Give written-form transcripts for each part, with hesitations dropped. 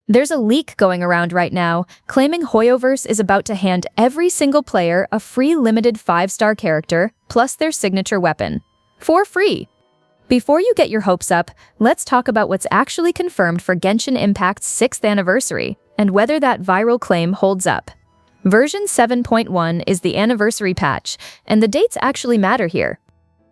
There's a leak going around right now, claiming Hoyoverse is about to hand every single player a free limited 5-star character, plus their signature weapon. For free! Before you get your hopes up, let's talk about what's actually confirmed for Genshin Impact's 6th anniversary, and whether that viral claim holds up. Version 7.1 is the anniversary patch, and the dates actually matter here.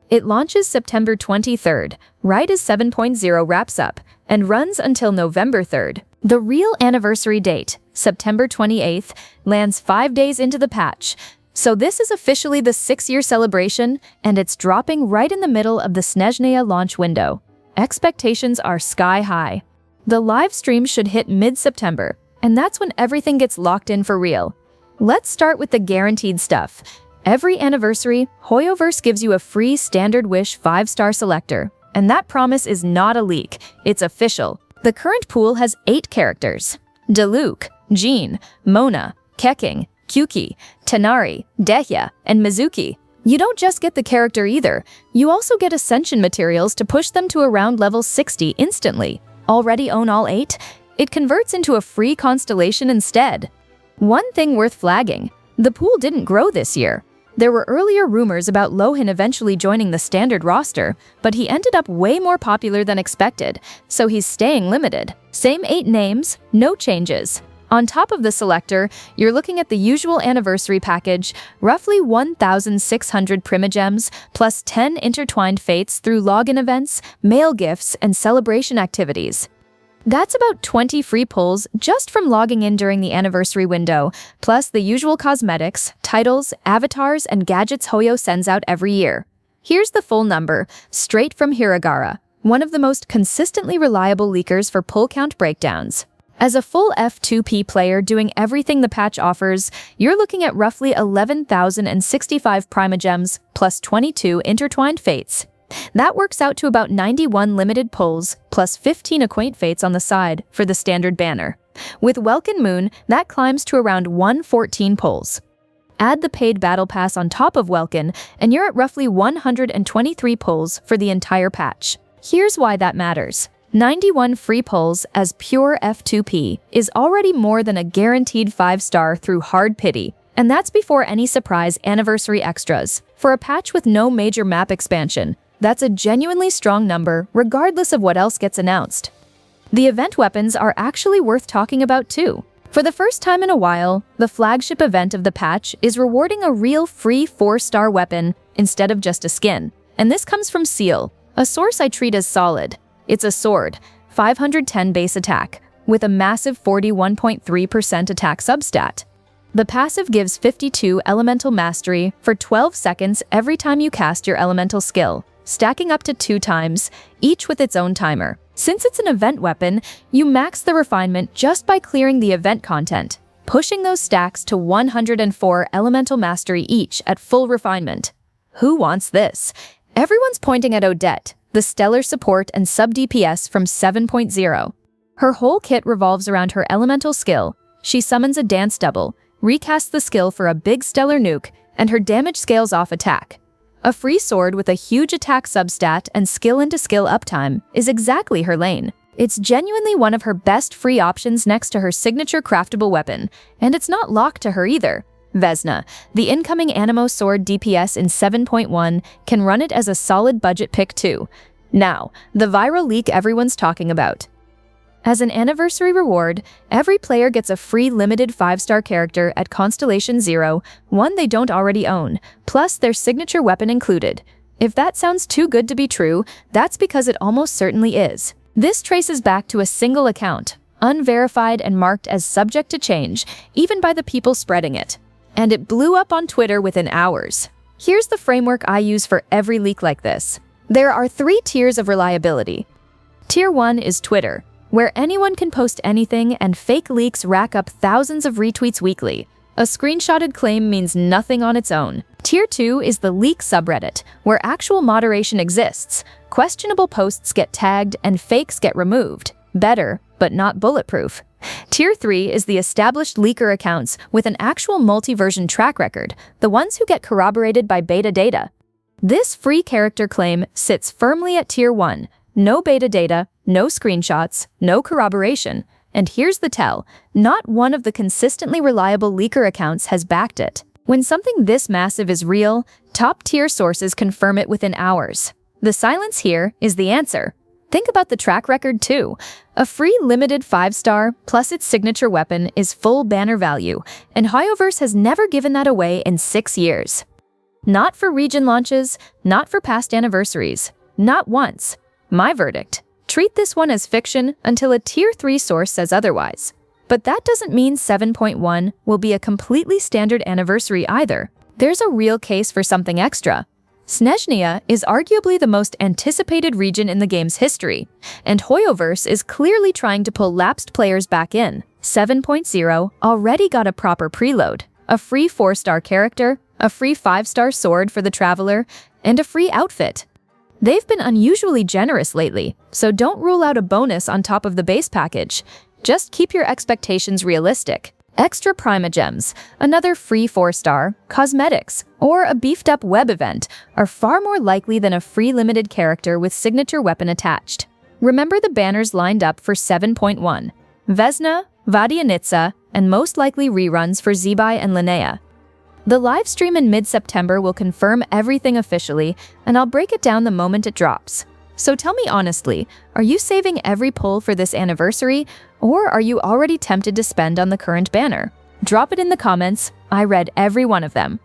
It launches September 23rd, right as 7.0 wraps up, and runs until November 3rd. The real anniversary date, September 28th, lands 5 days into the patch. So this is officially the 6-year celebration, and it's dropping right in the middle of the Snezhnaya launch window. Expectations are sky high. The live stream should hit mid-September, and that's when everything gets locked in for real. Let's start with the guaranteed stuff. Every anniversary, Hoyoverse gives you a free Standard Wish 5-star selector, and that promise is not a leak, it's official. The current pool has 8 characters: Diluc, Jean, Mona, Keking, Kyuki, Tanari, Dehya, and Mizuki. You don't just get the character either, you also get ascension materials to push them to around level 60 instantly. Already own all 8? It converts into a free constellation instead. One thing worth flagging, the pool didn't grow this year. There were earlier rumors about Lohen eventually joining the standard roster, but he ended up way more popular than expected, so he's staying limited. Same 8 names, no changes. On top of the selector, you're looking at the usual anniversary package, roughly 1,600 Primogems, plus 10 intertwined fates through login events, mail gifts, and celebration activities. That's about 20 free pulls just from logging in during the anniversary window, plus the usual cosmetics, titles, avatars, and gadgets Hoyo sends out every year. Here's the full number, straight from Hiragara, one of the most consistently reliable leakers for pull count breakdowns. As a full F2P player doing everything the patch offers, you're looking at roughly 11,065 Primogems, plus 22 intertwined fates. That works out to about 91 limited pulls, plus 15 acquaint fates on the side for the standard banner. With Welkin Moon, that climbs to around 114 pulls. Add the paid battle pass on top of Welkin, and you're at roughly 123 pulls for the entire patch. Here's why that matters. 91 free pulls as pure F2P is already more than a guaranteed 5-star through hard pity, and that's before any surprise anniversary extras. For a patch with no major map expansion, that's a genuinely strong number, regardless of what else gets announced. The event weapons are actually worth talking about too. For the first time in a while, the flagship event of the patch is rewarding a real free 4-star weapon instead of just a skin. And this comes from Seal, a source I treat as solid. It's a sword, 510 base attack, with a massive 41.3% attack substat. The passive gives 52 elemental mastery for 12 seconds every time you cast your elemental skill, stacking up to 2 times, each with its own timer. Since it's an event weapon, you max the refinement just by clearing the event content, pushing those stacks to 104 elemental mastery each at full refinement. Who wants this? Everyone's pointing at Odette, the stellar support and sub-DPS from 7.0. Her whole kit revolves around her elemental skill. She summons a dance double, recasts the skill for a big stellar nuke, and her damage scales off attack. A free sword with a huge attack substat and skill into skill uptime is exactly her lane. It's genuinely one of her best free options next to her signature craftable weapon, and it's not locked to her either. Vesna, the incoming Anemo sword DPS in 7.1, can run it as a solid budget pick too. Now, the viral leak everyone's talking about. As an anniversary reward, every player gets a free limited 5-star character at Constellation 0, one they don't already own, plus their signature weapon included. If that sounds too good to be true, that's because it almost certainly is. This traces back to a single account, unverified and marked as subject to change, even by the people spreading it. And it blew up on Twitter within hours. Here's the framework I use for every leak like this. There are 3 tiers of reliability. Tier 1 is Twitter, where anyone can post anything and fake leaks rack up thousands of retweets weekly. A screenshotted claim means nothing on its own. Tier 2 is the leak subreddit, where actual moderation exists. Questionable posts get tagged and fakes get removed. Better, but not bulletproof. Tier 3 is the established leaker accounts with an actual multi-version track record, the ones who get corroborated by beta data. This free character claim sits firmly at Tier 1. No beta data, no screenshots, no corroboration. and here's the tell, not one of the consistently reliable leaker accounts has backed it. When something this massive is real, top-tier sources confirm it within hours. The silence here is the answer. Think about the track record too. A free limited 5-star plus its signature weapon is full banner value, and Hoyoverse has never given that away in 6 years. Not for region launches, not for past anniversaries. Not once. My verdict. Treat this one as fiction until a Tier 3 source says otherwise. But that doesn't mean 7.1 will be a completely standard anniversary either. There's a real case for something extra. Snezhnaya is arguably the most anticipated region in the game's history, and Hoyoverse is clearly trying to pull lapsed players back in. 7.0 already got a proper preload, a free 4-star character, a free 5-star sword for the traveler, and a free outfit. They've been unusually generous lately, so don't rule out a bonus on top of the base package. Just keep your expectations realistic. Extra Primogems, another free 4-star, cosmetics, or a beefed-up web event are far more likely than a free limited character with signature weapon attached. Remember the banners lined up for 7.1. Vesna, VODYANITSA, and most likely reruns for Zebai and Linnea. The livestream in mid-September will confirm everything officially, and I'll break it down the moment it drops. So tell me honestly, are you saving every pull for this anniversary, or are you already tempted to spend on the current banner? Drop it in the comments. I read every one of them.